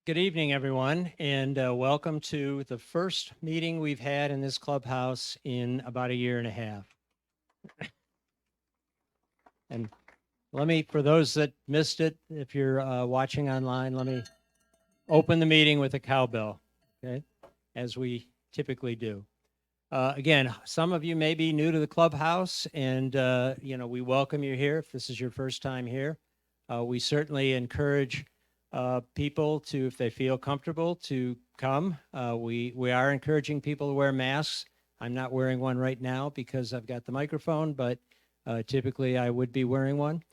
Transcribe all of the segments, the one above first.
Good evening, everyone, and welcome to the first meeting we've had in this clubhouse in about a year and a half. And for those that missed it, if you're watching online, let me open the meeting with a cowbell, okay, as we typically do. Again, some of you may be new to the clubhouse, and we welcome you here if this is your first time here. We certainly encourage people to, if they feel comfortable, to come. We are encouraging people to wear masks. I'm not wearing one right now because I've got the microphone, but typically I would be wearing one.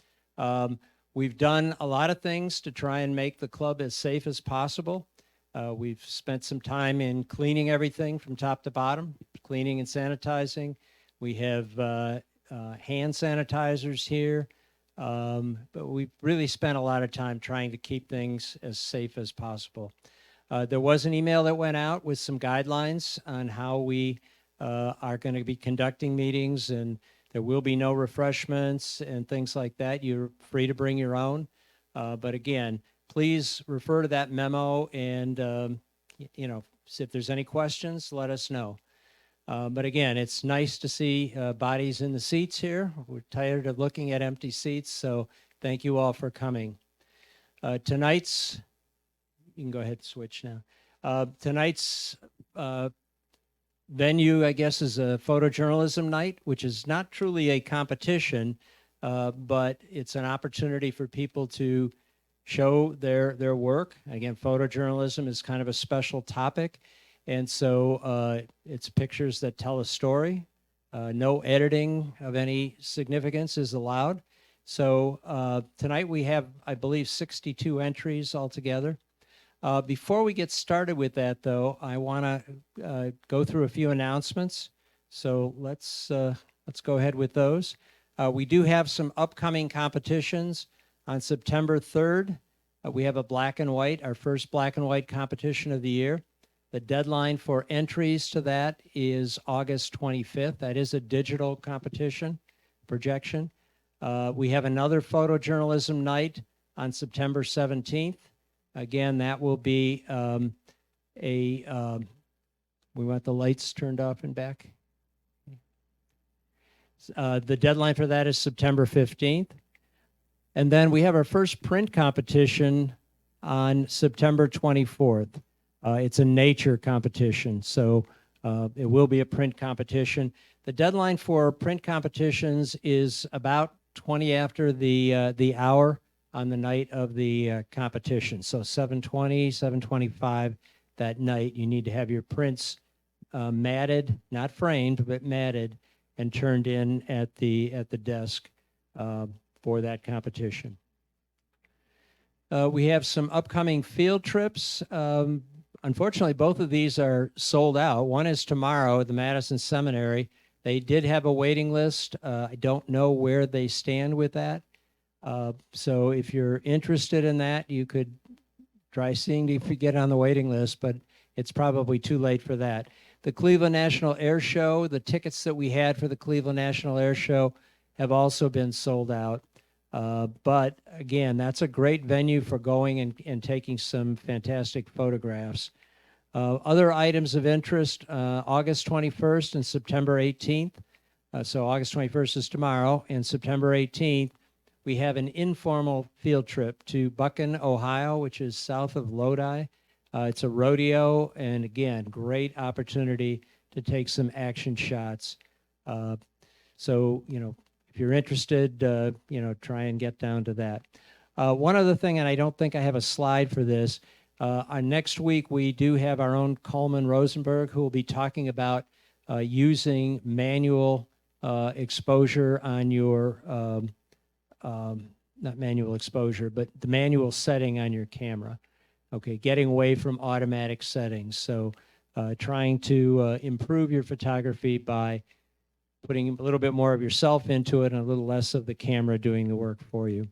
We've done a lot of things to try and make the club as safe as possible. We've spent some time in cleaning everything from top to bottom, cleaning and sanitizing. We have hand sanitizers here. But we've really spent a lot of time trying to keep things as safe as possible. There was an email that went out with some guidelines on how we are going to be conducting meetings, and there will be no refreshments and things like that. You're free to bring your own. But again, please refer to that memo, and if there's any questions, let us know. But again, it's nice to see bodies in the seats here. We're tired of looking at empty seats, so thank you all for coming. Tonight's, you can go ahead and switch now. Tonight's venue, I guess, is a photojournalism night, which is not truly a competition, but it's an opportunity for people to show their work. Again, photojournalism is kind of a special topic. And so it's pictures that tell a story. No editing of any significance is allowed. So tonight we have, I believe, 62 entries altogether. Before we get started with that, though, I want to go through a few announcements. So let's go ahead with those. We do have some upcoming competitions on September 3rd. We have a black and white, our first black and white competition of the year. The deadline for entries to that is August 25th. That is a digital competition projection. We have another photojournalism night on September 17th. Again, that will be we want the lights turned off and back. The deadline for that is September 15th. And then we have our first print competition on September 24th. It's a nature competition, so it will be a print competition. The deadline for print competitions is about 20 after the hour on the night of the competition. So 7:20, 7:25 that night, you need to have your prints matted, not framed, but matted, and turned in at the desk for that competition. We have some upcoming field trips. Unfortunately, both of these are sold out. One is tomorrow at the Madison Seminary. They did have a waiting list. I don't know where they stand with that. So if you're interested in that, you could try seeing if you get on the waiting list, but it's probably too late for that. The Cleveland National Air Show, the tickets that we had for the Cleveland National Air Show have also been sold out. But again, that's a great venue for going and taking some fantastic photographs. Other items of interest, August 21st and September 18th. So August 21st is tomorrow, and September 18th, we have an informal field trip to Buchan, Ohio, which is south of Lodi. It's a rodeo, and again, great opportunity to take some action shots. So, if you're interested, try and get down to that. One other thing, and I don't think I have a slide for this, next week we do have our own Coleman Rosenberg who will be talking about using manual exposure on your, not manual exposure, but the manual setting on your camera. Okay, getting away from automatic settings. So trying to improve your photography by putting a little bit more of yourself into it and a little less of the camera doing the work for you.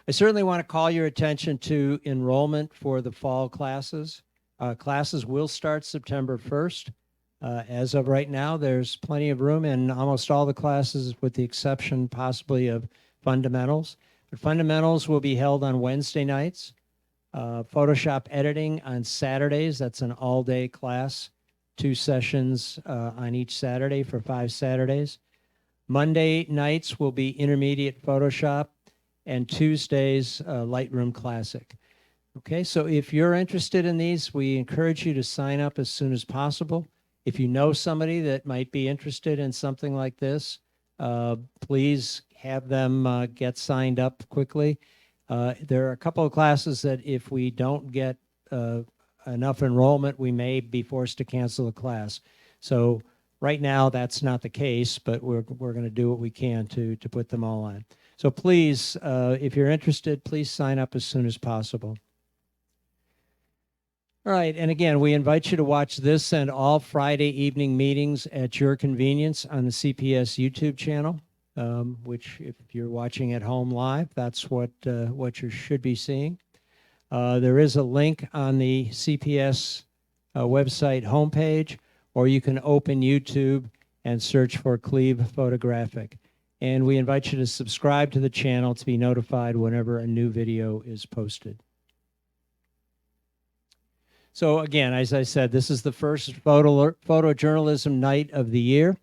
I certainly want to call your attention to enrollment for the fall classes. Classes will start September 1st. As of right now, there's plenty of room in almost all the classes with the exception possibly of fundamentals. But fundamentals will be held on Wednesday nights. Photoshop editing on Saturdays. That's an all-day class, 2 sessions on each Saturday for 5 Saturdays. Monday nights will be intermediate Photoshop, and Tuesdays, Lightroom Classic. Okay, so if you're interested in these, we encourage you to sign up as soon as possible. If you know somebody that might be interested in something like this, please have them get signed up quickly. There are a couple of classes that if we don't get enough enrollment, we may be forced to cancel the class. So right now, that's not the case, but we're going to do what we can to put them all on. So please, if you're interested, please sign up as soon as possible. All right, and again, we invite you to watch this and all Friday evening meetings at your convenience on the CPS YouTube channel, which if you're watching at home live, that's what you should be seeing. There is a link on the CPS website homepage, or you can open YouTube and search for ClevePhotographic. And we invite you to subscribe to the channel to be notified whenever a new video is posted. So again, as I said, this is the first photojournalism night of the year.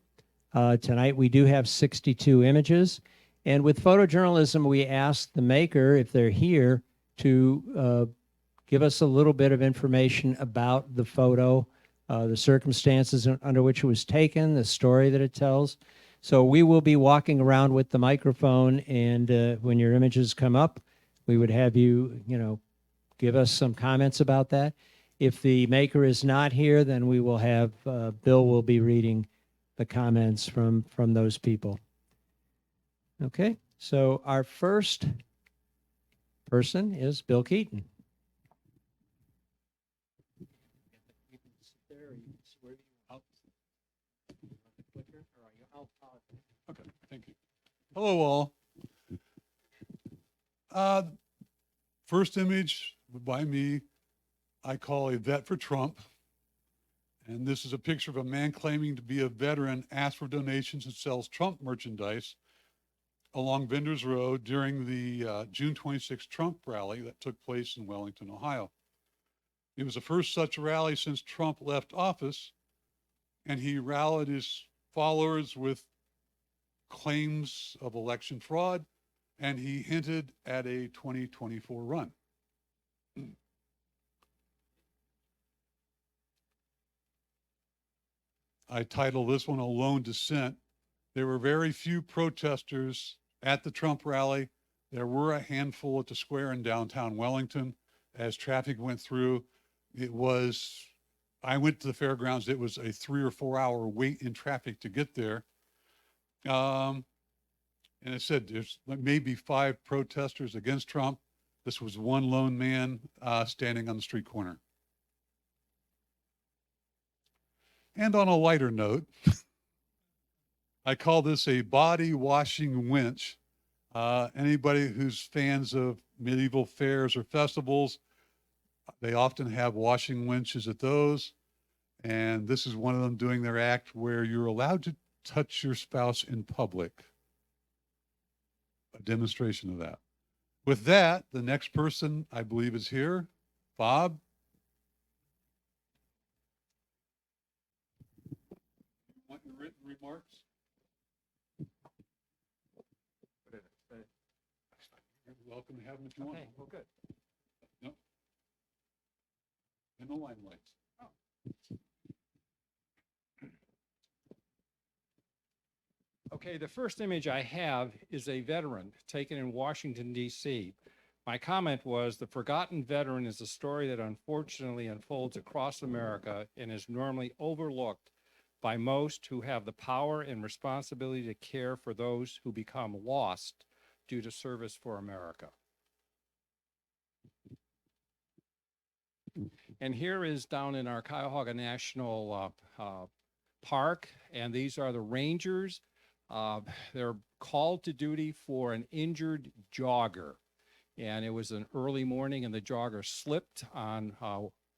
Tonight we do have 62 images. And with photojournalism, we ask the maker, if they're here, to give us a little bit of information about the photo, the circumstances under which it was taken, the story that it tells. So we will be walking around with the microphone, and when your images come up, we would have you, give us some comments about that. If the maker is not here, then we will have, Bill will be reading the comments from those people. Okay, so our first person is Bill Keaton. Okay, thank you. Hello, all. First image by me, I call a vet for Trump. And this is a picture of a man claiming to be a veteran, asks for donations and sells Trump merchandise along Vendors Road during the June 26th Trump rally that took place in Wellington, Ohio. It was the first such rally since Trump left office, and he rallied his followers with claims of election fraud, and he hinted at a 2024 run. I titled this one A Lone Dissent. There were very few protesters at the Trump rally. There were a handful at the square in downtown Wellington. As traffic went through, I went to the fairgrounds, it was a 3 or 4 hour wait in traffic to get there. And it said there's maybe 5 protesters against Trump. This was one lone man standing on the street corner. And on a lighter note, I call this a body washing winch. Anybody who's fans of medieval fairs or festivals, they often have washing winches at those. And this is one of them doing their act where you're allowed to touch your spouse in public. A demonstration of that. With that, the next person I believe is here, Bob. Want your written remarks? You're welcome to have them if you want. Okay, well, good. No. In the limelight. Oh. Okay, the first image I have is a veteran taken in Washington, D.C. My comment was, the forgotten veteran is a story that unfortunately unfolds across America and is normally overlooked by most who have the power and responsibility to care for those who become lost due to service for America. And here is down in our Cuyahoga National Park, and these are the Rangers. They're called to duty for an injured jogger. And it was an early morning and the jogger slipped on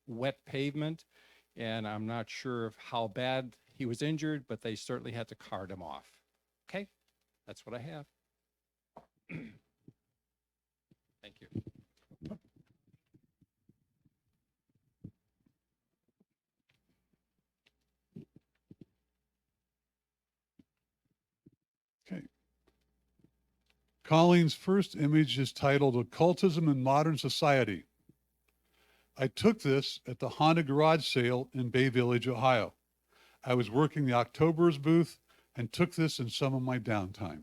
wet pavement. And I'm not sure of how bad he was injured, but they certainly had to cart him off. Okay, that's what I have. Thank you. Colleen's first image is titled Occultism in Modern Society. I took this at the Honda garage sale in Bay Village, Ohio. I was working the October's booth and took this in some of my downtime.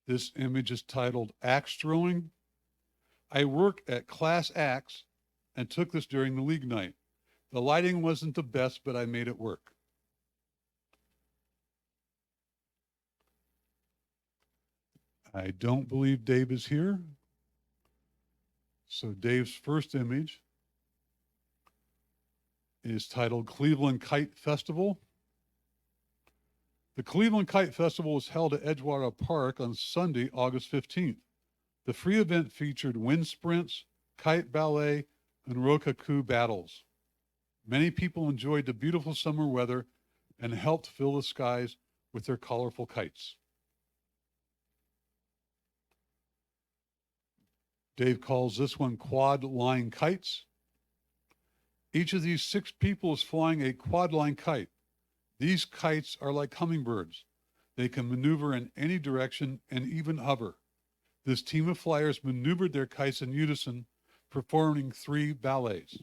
This image is titled Axe Throwing. I work at Class Axe and took this during the league night. The lighting wasn't the best, but I made it work. I don't believe Dave is here. So Dave's first image is titled Cleveland Kite Festival. The Cleveland Kite Festival was held at Edgewater Park on Sunday, August 15th. The free event featured wind sprints, kite ballet, and rokaku battles. Many people enjoyed the beautiful summer weather and helped fill the skies with their colorful kites. Dave calls this one quad line kites. Each of these 6 people is flying a quad line kite. These kites are like hummingbirds. They can maneuver in any direction and even hover. This team of flyers maneuvered their kites in unison, performing 3 ballets.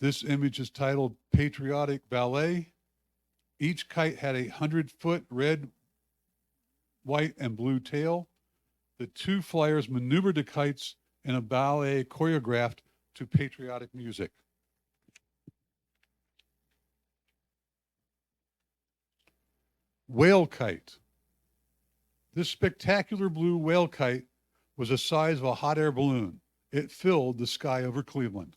This image is titled Patriotic Ballet. Each kite had a 100-foot red, white, and blue tail. The 2 flyers maneuvered the kites in a ballet choreographed to patriotic music. Whale kite. This spectacular blue whale kite was the size of a hot air balloon. It filled the sky over Cleveland.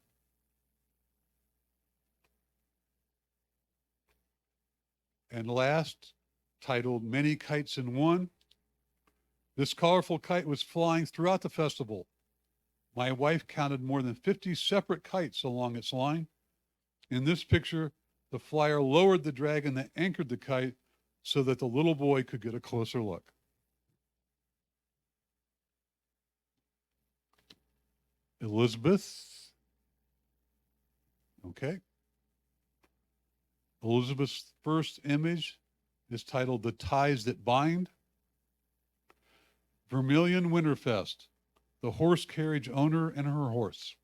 And last, titled Many Kites in One. This colorful kite was flying throughout the festival. My wife counted more than 50 separate kites along its line. In this picture, the flyer lowered the dragon that anchored the kite so that the little boy could get a closer look. Elizabeth. Okay. Elizabeth's first image is titled The Ties That Bind. Vermilion Winterfest, the horse carriage owner and her horse.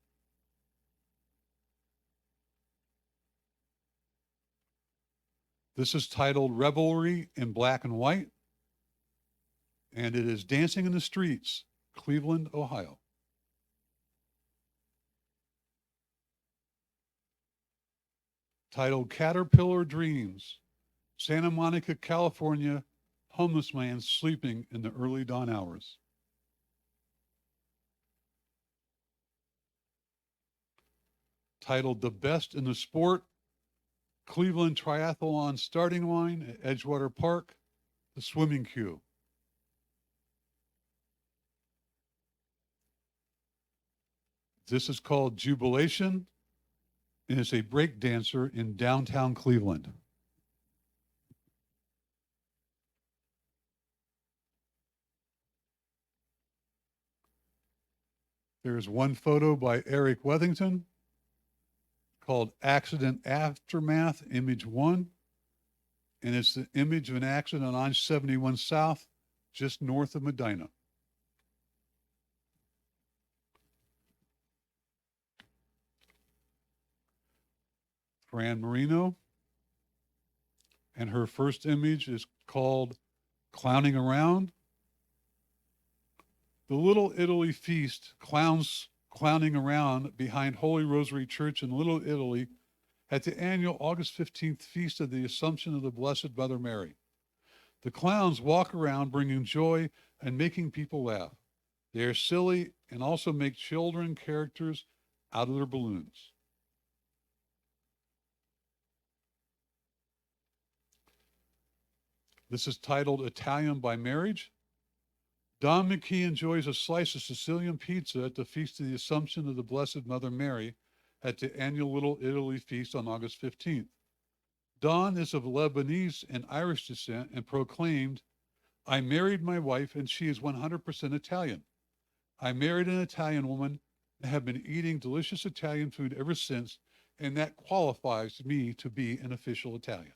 This is titled Revelry in Black and White, and it is Dancing in the Streets, Cleveland, Ohio. Titled Caterpillar Dreams, Santa Monica, California, homeless man sleeping in the early dawn hours. Titled The Best in the Sport, Cleveland Triathlon starting line at Edgewater Park, the swimming queue. This is called Jubilation, and is a break dancer in downtown Cleveland. There's one photo by Eric Wethington called Accident Aftermath, Image 1. And it's the image of an accident on I-71 South, just north of Medina. Fran Marino. And her first image is called Clowning Around. The Little Italy Feast, clowns clowning around behind Holy Rosary Church in Little Italy at the annual August 15th Feast of the Assumption of the Blessed Mother Mary. The clowns walk around bringing joy and making people laugh. They are silly and also make children characters out of their balloons. This is titled Italian by Marriage. Don McKee enjoys a slice of Sicilian pizza at the Feast of the Assumption of the Blessed Mother Mary at the annual Little Italy Feast on August 15th. Don is of Lebanese and Irish descent and proclaimed, "I married my wife and she is 100% Italian. I married an Italian woman and have been eating delicious Italian food ever since, and that qualifies me to be an official Italian.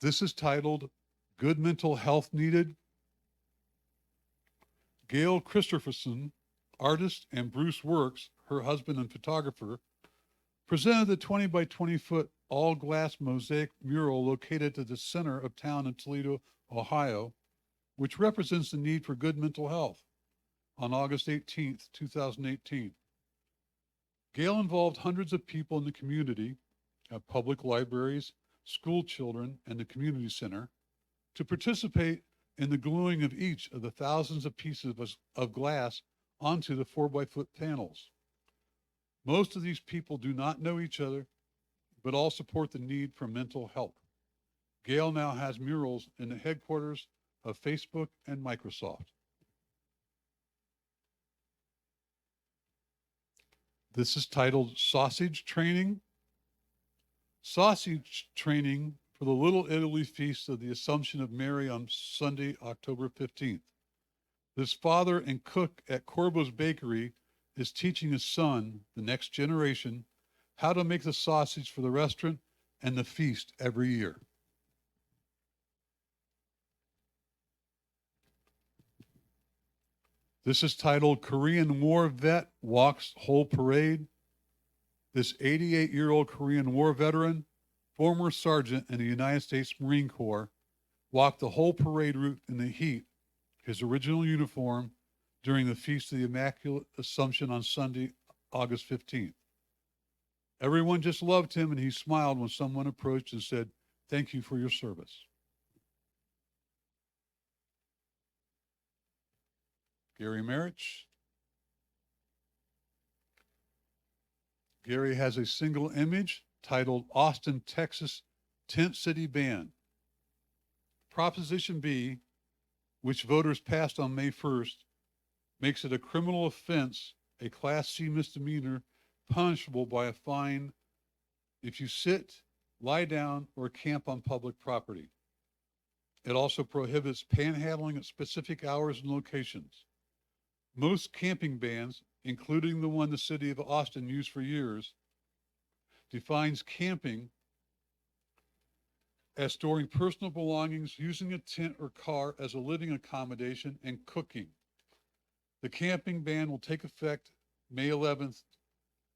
This is titled Good Mental Health Needed. Gail Christopherson, artist, and Bruce Works, her husband and photographer, presented the 20 by 20 foot all glass mosaic mural located at the center of town in Toledo, Ohio, which represents the need for good mental health on August 18th, 2018. Gail involved hundreds of people in the community at public libraries, school children, and the community center to participate in the gluing of each of the thousands of pieces of glass onto the 4x4 panels. Most of these people do not know each other, but all support the need for mental help. Gail now has murals in the headquarters of Facebook and Microsoft. This is titled Sausage Training. Sausage training for the Little Italy Feast of the Assumption of Mary on Sunday, October 15th. This father and cook at Corbo's Bakery is teaching his son, the next generation, how to make the sausage for the restaurant and the feast every year. This is titled Korean War Vet Walks Whole Parade. This 88-year-old Korean War veteran, former sergeant in the United States Marine Corps, walked the whole parade route in the heat, his original uniform, during the Feast of the Immaculate Assumption on Sunday, August 15th. Everyone just loved him, and he smiled when someone approached and said, "Thank you for your service." Gary Marich. Gary has a single image titled Austin, Texas Tent City Ban. Proposition B, which voters passed on May 1st, makes it a criminal offense, a Class C misdemeanor, punishable by a fine if you sit, lie down, or camp on public property. It also prohibits panhandling at specific hours and locations. Most camping bans, including the one the city of Austin used for years, defines camping as storing personal belongings, using a tent or car as a living accommodation, and cooking. The camping ban will take effect May 11th,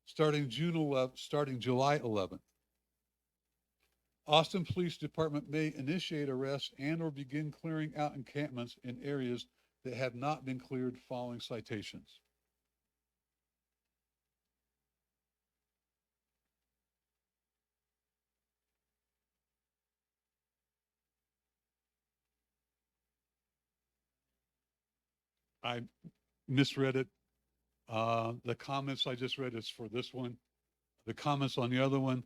starting July 11th. Austin Police Department may initiate arrests and or begin clearing out encampments in areas that have not been cleared following citations. I misread it. The comments I just read is for this one. The comments on the other one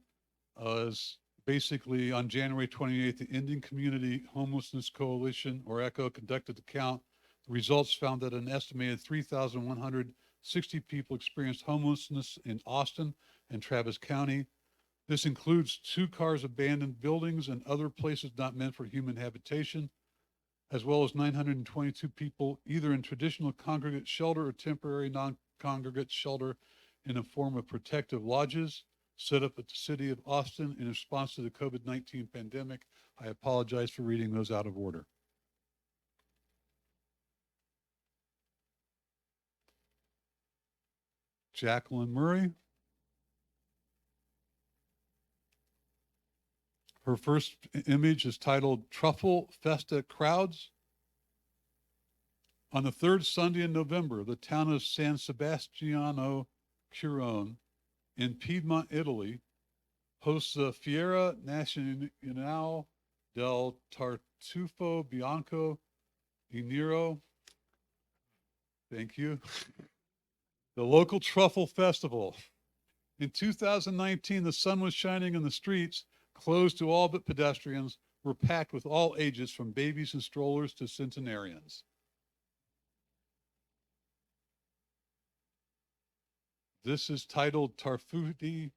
is basically on January 28th, the Indian Community Homelessness Coalition, or ECHO, conducted the count. The results found that an estimated 3,160 people experienced homelessness in Austin and Travis County. This includes 2 cars, abandoned buildings, and other places not meant for human habitation, as well as 922 people either in traditional congregate shelter or temporary non-congregate shelter in a form of protective lodges set up at the city of Austin in response to the COVID-19 pandemic. I apologize for reading those out of order. Jacqueline Murray. Her first image is titled Truffle Festa Crowds. On the 3rd Sunday in November, the town of San Sebastiano Curone in Piedmont, Italy, hosts the Fiera Nazionale del Tartufo Bianco e Nero. Thank you. The local truffle festival. In 2019, the sun was shining and the streets, closed to all but pedestrians, were packed with all ages, from babies and strollers to centenarians. This is titled Tartufi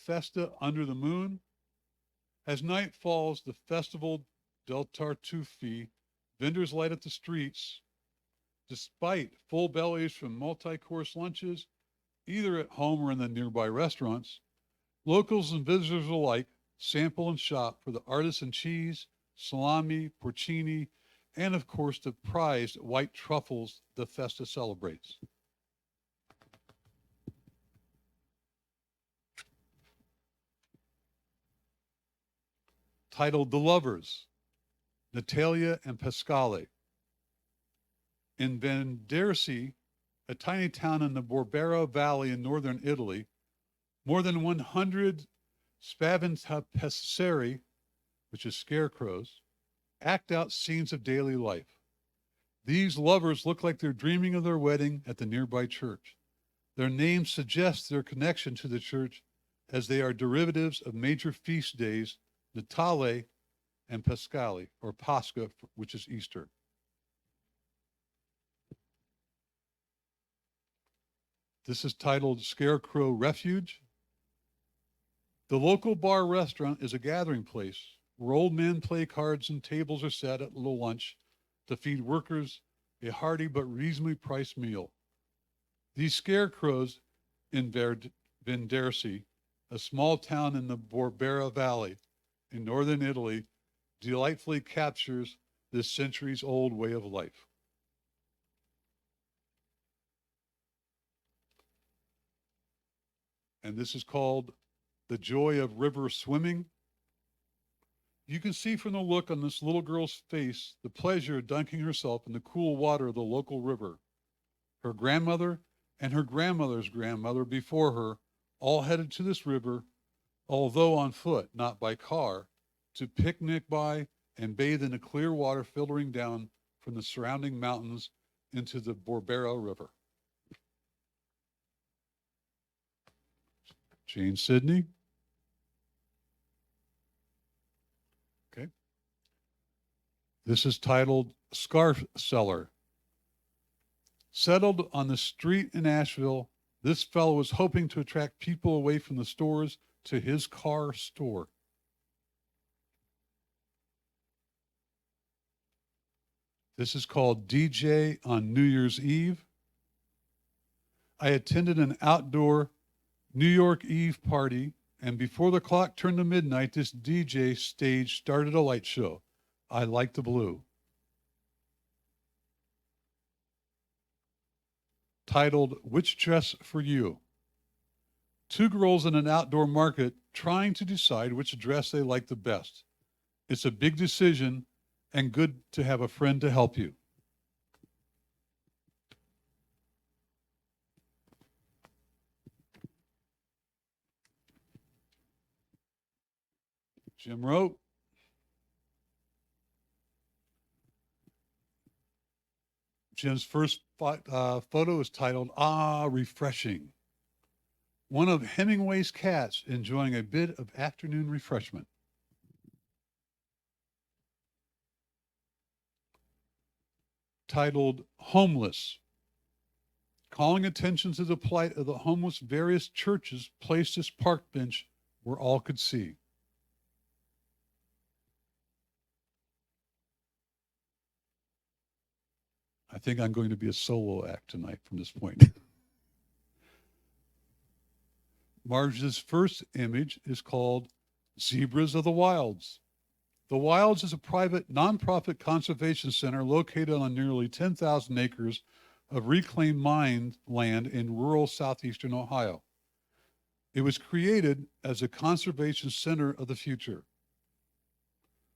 Festa Under the Moon. As night falls, the Festival del Tartufi Vendors light up the streets despite full bellies from multi-course lunches, either at home or in the nearby restaurants. Locals and visitors alike sample and shop for the artisan cheese, salami, porcini, and of course the prized white truffles the festa celebrates. Titled The Lovers, Natalia and Pasquale. In Vendersi, a tiny town in the Borbera Valley in northern Italy, more than 100 spaventapesseri, which is scarecrows, act out scenes of daily life. These lovers look like they're dreaming of their wedding at the nearby church. Their names suggest their connection to the church as they are derivatives of major feast days, Natale and Pasquale, or Pascha, which is Easter. This is titled Scarecrow Refuge. The local bar restaurant is a gathering place where old men play cards and tables are set at little lunch to feed workers a hearty but reasonably priced meal. These scarecrows in Vendersi, a small town in the Borbera Valley in northern Italy, delightfully captures this centuries-old way of life. And this is called The Joy of River Swimming. You can see from the look on this little girl's face the pleasure of dunking herself in the cool water of the local river. Her grandmother and her grandmother's grandmother before her all headed to this river, although on foot, not by car, to picnic by and bathe in the clear water filtering down from the surrounding mountains into the Borbera River. Jane Sidney. Okay. This is titled Scarf Seller. Settled on the street in Asheville, this fellow was hoping to attract people away from the stores to his car store. This is called DJ on New Year's Eve. I attended an outdoor New York Eve party, and before the clock turned to midnight, this DJ stage started a light show. I like the blue. Titled, Which Dress for You? Two girls in an outdoor market trying to decide which dress they like the best. It's a big decision and good to have a friend to help you. Jim wrote, Jim's first photo is titled, Ah, Refreshing. One of Hemingway's cats enjoying a bit of afternoon refreshment. Titled, Homeless. Calling attention to the plight of the homeless, various churches placed this park bench where all could see. I think I'm going to be a solo act tonight from this point. Marge's first image is called Zebras of the Wilds. The Wilds is a private, nonprofit conservation center located on nearly 10,000 acres of reclaimed mine land in rural southeastern Ohio. It was created as a conservation center of the future.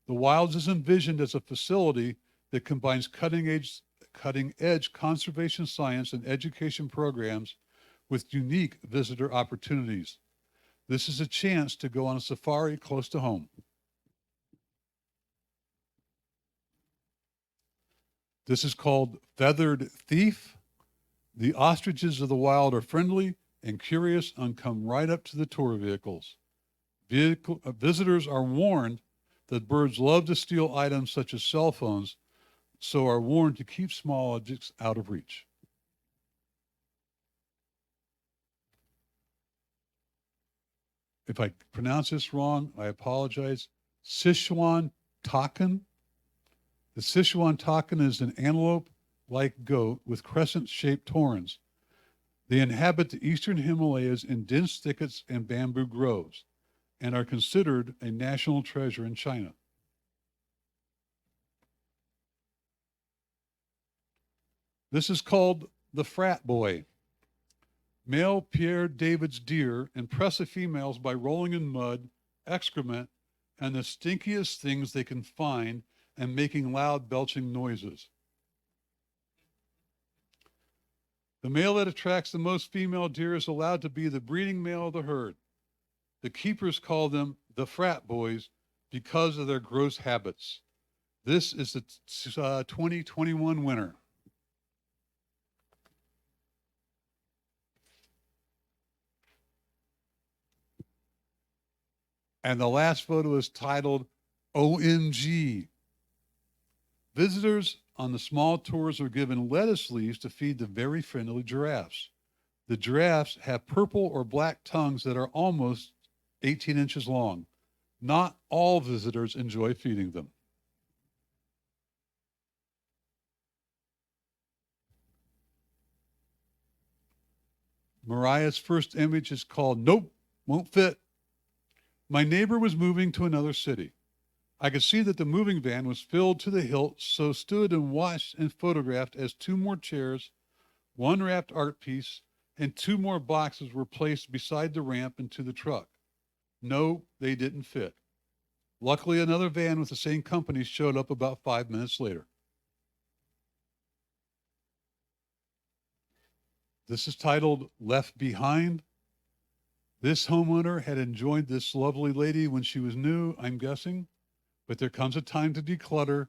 The Wilds is envisioned as a facility that combines cutting-edge conservation science and education programs with unique visitor opportunities. This is a chance to go on a safari close to home. This is called Feathered Thief. The ostriches of the wild are friendly and curious and come right up to the tour vehicles. Visitors are warned that birds love to steal items such as cell phones, so are warned to keep small objects out of reach. If I pronounce this wrong, I apologize. Sichuan Takan. The Sichuan takin is an antelope-like goat with crescent-shaped horns. They inhabit the eastern Himalayas in dense thickets and bamboo groves and are considered a national treasure in China. This is called the frat boy. Male Pierre David's deer impress the females by rolling in mud, excrement, and the stinkiest things they can find and making loud belching noises. The male that attracts the most female deer is allowed to be the breeding male of the herd. The keepers call them the frat boys because of their gross habits. This is the 2021 winner. And the last photo is titled OMG. Visitors on the small tours are given lettuce leaves to feed the very friendly giraffes. The giraffes have purple or black tongues that are almost 18 inches long. Not all visitors enjoy feeding them. Mariah's first image is called Nope, Won't Fit. My neighbor was moving to another city. I could see that the moving van was filled to the hilt, so stood and watched and photographed as 2 more chairs, 1 wrapped art piece, and 2 more boxes were placed beside the ramp into the truck. No, they didn't fit. Luckily, another van with the same company showed up about 5 minutes later. This is titled Left Behind. This homeowner had enjoyed this lovely lady when she was new, I'm guessing, but there comes a time to declutter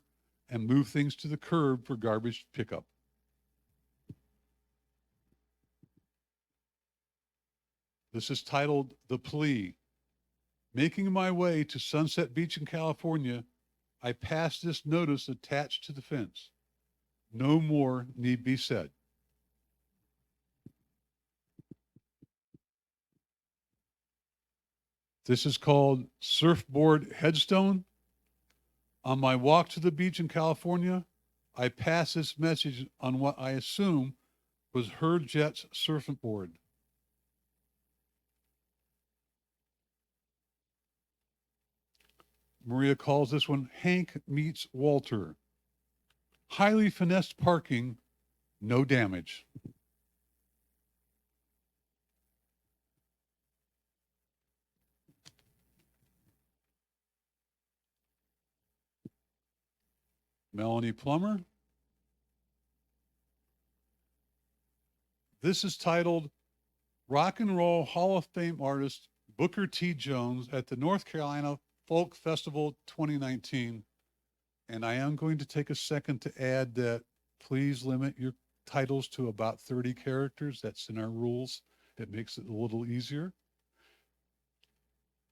and move things to the curb for garbage pickup. This is titled The Plea. Making my way to Sunset Beach in California, I passed this notice attached to the fence. No more need be said. This is called Surfboard Headstone. On my walk to the beach in California, I passed this message on what I assume was her jet's surfboard. Maria calls this one Hank Meets Walter. Highly finessed parking, no damage. Melanie Plummer. This is titled Rock and Roll Hall of Fame Artist Booker T. Jones at the North Carolina Folk Festival 2019. And I am going to take a second to add that please limit your titles to about 30 characters. That's in our rules. It makes it a little easier.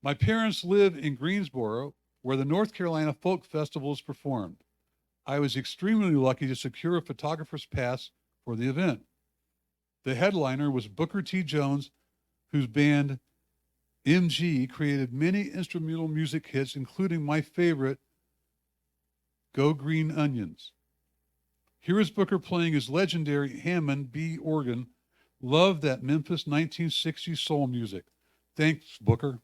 My parents live in Greensboro, where the North Carolina Folk Festival is performed. I was extremely lucky to secure a photographer's pass for the event. The headliner was Booker T. Jones, whose band MG created many instrumental music hits, including my favorite, Go Green Onions. Here is Booker playing his legendary Hammond B organ. Love that Memphis 1960s soul music. Thanks, Booker.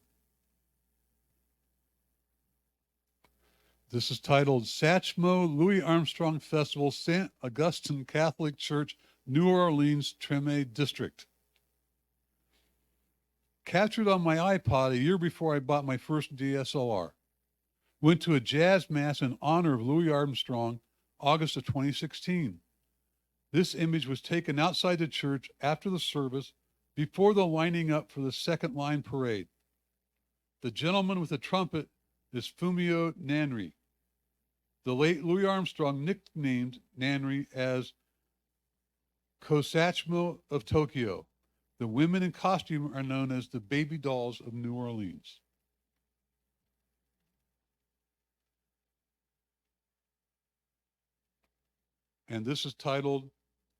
This is titled Satchmo Louis Armstrong Festival, St. Augustine Catholic Church, New Orleans, Treme District. Captured on my iPod a year before I bought my first DSLR. Went to a jazz mass in honor of Louis Armstrong, August of 2016. This image was taken outside the church after the service, before the lining up for the second line parade. The gentleman with the trumpet is Fumio Nanri. The late Louis Armstrong nicknamed Nanri as Kosachmo of Tokyo. The women in costume are known as the baby dolls of New Orleans. And this is titled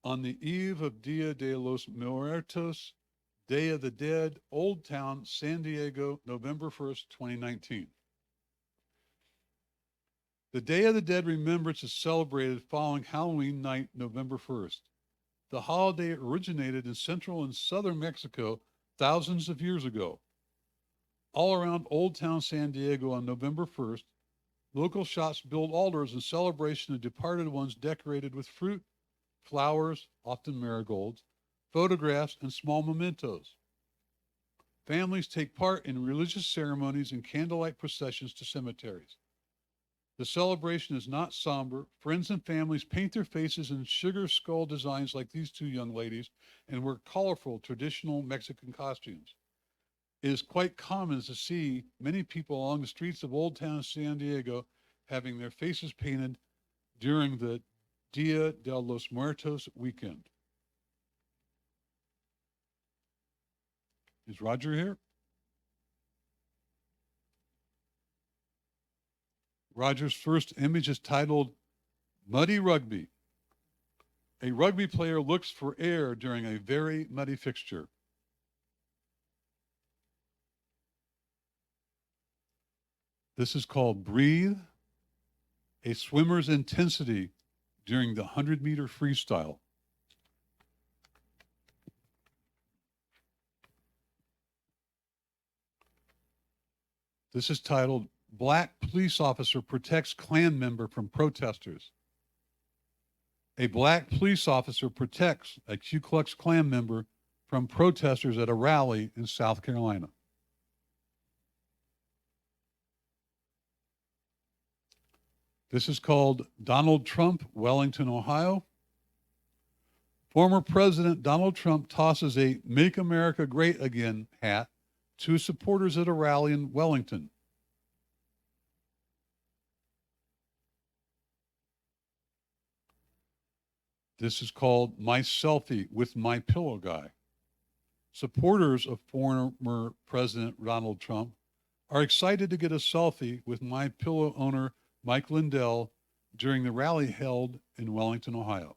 On the Eve of Dia de los Muertos, Day of the Dead, Old Town, San Diego, November 1st, 2019. The Day of the Dead Remembrance is celebrated following Halloween night, November 1st. The holiday originated in central and southern Mexico thousands of years ago. All around Old Town San Diego on November 1st, local shops build altars in celebration of departed ones decorated with fruit, flowers, often marigolds, photographs, and small mementos. Families take part in religious ceremonies and candlelight processions to cemeteries. The celebration is not somber. Friends and families paint their faces in sugar skull designs like these two young ladies and wear colorful traditional Mexican costumes. It is quite common to see many people along the streets of Old Town San Diego having their faces painted during the Dia de los Muertos weekend. Is Roger here? Roger's first image is titled Muddy Rugby. A rugby player looks for air during a very muddy fixture. This is called Breathe, a swimmer's intensity during the 100-meter freestyle. This is titled Black Police Officer Protects Klan Member from Protesters. A black police officer protects a Ku Klux Klan member from protesters at a rally in South Carolina. This is called Donald Trump, Wellington, Ohio. Former President Donald Trump tosses a Make America Great Again hat to supporters at a rally in Wellington. This is called My Selfie with My Pillow Guy. Supporters of former President Donald Trump are excited to get a selfie with My Pillow owner Mike Lindell during the rally held in Wellington, Ohio.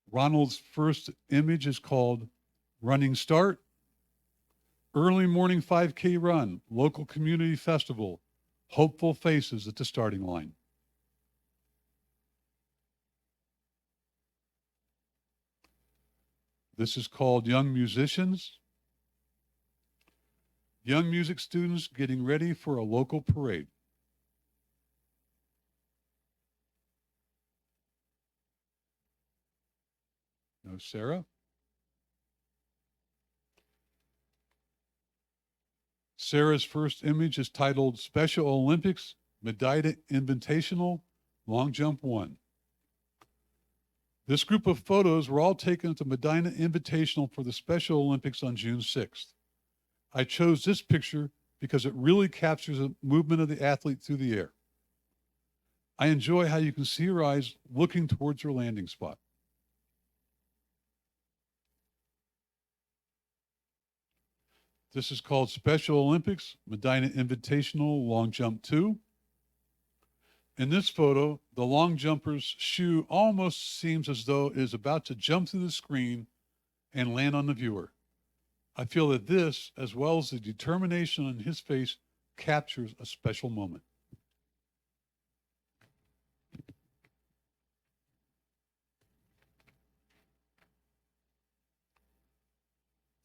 Ronald's first image is called Running Start. Early morning 5K run, local community festival, hopeful faces at the starting line. This is called Young Musicians. Young music students getting ready for a local parade. No, Sarah? Sarah's first image is titled Special Olympics Medina Invitational Long Jump 1. This group of photos were all taken at the Medina Invitational for the Special Olympics on June 6th. I chose this picture because it really captures the movement of the athlete through the air. I enjoy how you can see her eyes looking towards her landing spot. This is called Special Olympics Medina Invitational Long Jump 2. In this photo, the long jumper's shoe almost seems as though it is about to jump through the screen and land on the viewer. I feel that this, as well as the determination on his face, captures a special moment.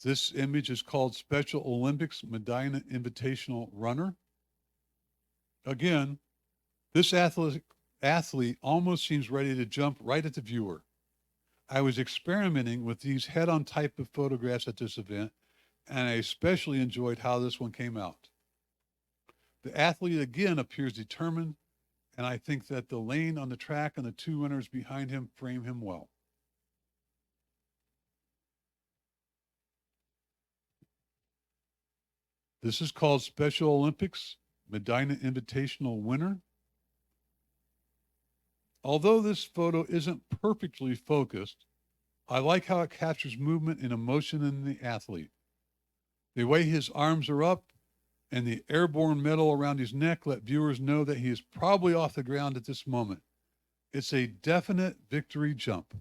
This image is called Special Olympics Medina Invitational Runner. Again, this athlete almost seems ready to jump right at the viewer. I was experimenting with these head-on type of photographs at this event, and I especially enjoyed how this one came out. The athlete again appears determined, and I think that the lane on the track and the two runners behind him frame him well. This is called Special Olympics Medina Invitational Winner. Although this photo isn't perfectly focused, I like how it captures movement and emotion in the athlete. The way his arms are up and the airborne medal around his neck let viewers know that he is probably off the ground at this moment. It's a definite victory jump.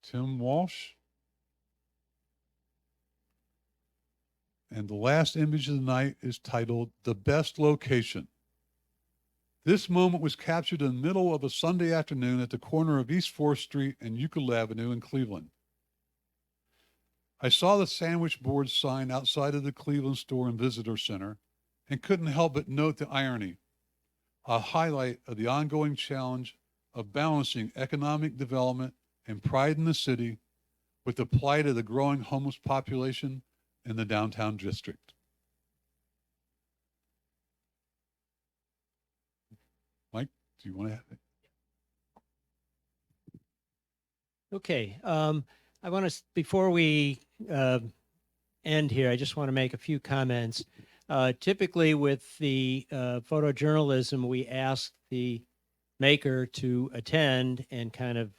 Tim Walsh. And the last image of the night is titled The Best Location. This moment was captured in the middle of a Sunday afternoon at the corner of East 4th Street and Euclid Avenue in Cleveland. I saw the sandwich board sign outside of the Cleveland Store and Visitor Center and couldn't help but note the irony, a highlight of the ongoing challenge of balancing economic development and pride in the city with the plight of the growing homeless population in the downtown district. Mike, do you want to have it? Okay. I want to, before we end here, I just want to make a few comments. Typically with the photojournalism, we ask the maker to attend and kind of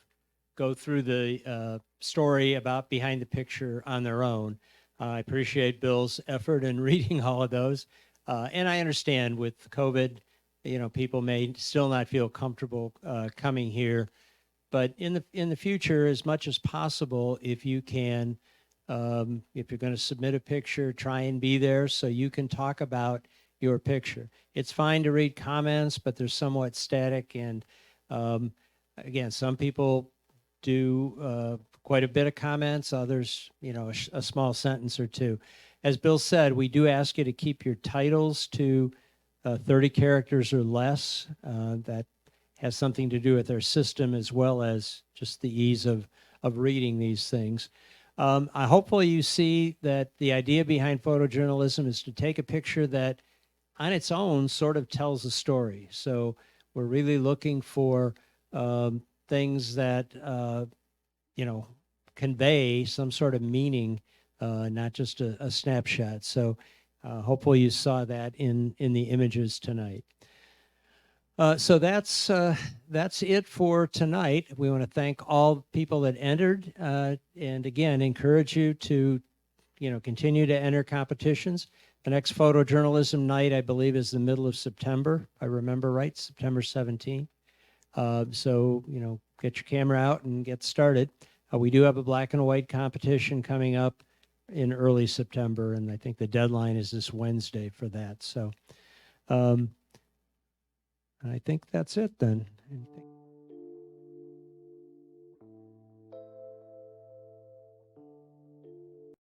go through the story about behind the picture on their own. I appreciate Bill's effort in reading all of those. And I understand with COVID, people may still not feel comfortable coming here. But in the future, as much as possible, if you can, if you're going to submit a picture, try and be there so you can talk about your picture. It's fine to read comments, but they're somewhat static. And again, some people do quite a bit of comments, others, a small sentence or two. As Bill said, we do ask you to keep your titles to 30 characters or less. That has something to do with our system as well as just the ease of reading these things. Hopefully you see that the idea behind photojournalism is to take a picture that on its own sort of tells a story. So we're really looking for things that, convey some sort of meaning, not just a snapshot. So hopefully you saw that in the images tonight. So that's it for tonight. We want to thank all people that entered, and again, encourage you to, continue to enter competitions. The next photojournalism night, I believe, is the middle of September. If I remember right, September 17th. So, get your camera out and get started. We do have a black and white competition coming up in early September, and I think the deadline is this Wednesday for that. So, I think that's it then.